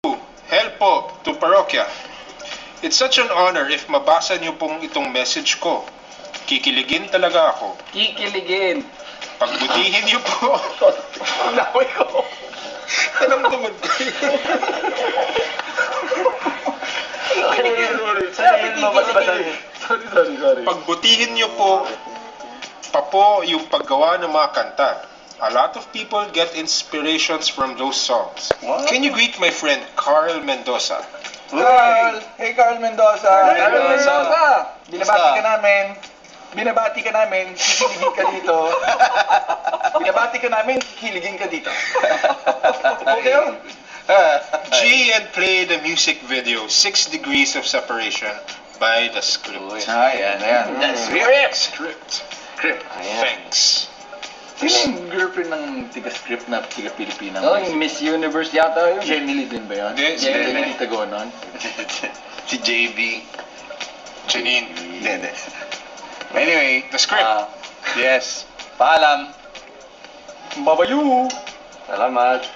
Helpo to Parokya. It's such an honor if mabasa niyo pong itong message ko. Kikiligin talaga ako. Kikiligin. Pagbutihin niyo po. Laway ko. Naramdaman ko. Sorry. Pagbutihin niyo po yung paggawa ng mga kanta. A lot of people get inspirations from those songs. What? Can you greet my friend Carl Mendoza? Carl! Hey Carl Mendoza! Carl Mendoza! Binabati ka namin, kikiligin ka dito. Binabati ka namin, kikiligin ka dito. Okay yun? G and play the music video 6 Degrees of Separation by The Script. Ayan. Script. Ayan. Thanks. Sino yung girlfriend ng tiga-script na tiga-Pilipina? Oh, yung Miss Universe yata yun. Jenny din ba yun? Hindi, si Jenny Tago nun? Si JB. Janine. Hindi. Anyway, The Script. yes. Paalam. Babayu! Salamat.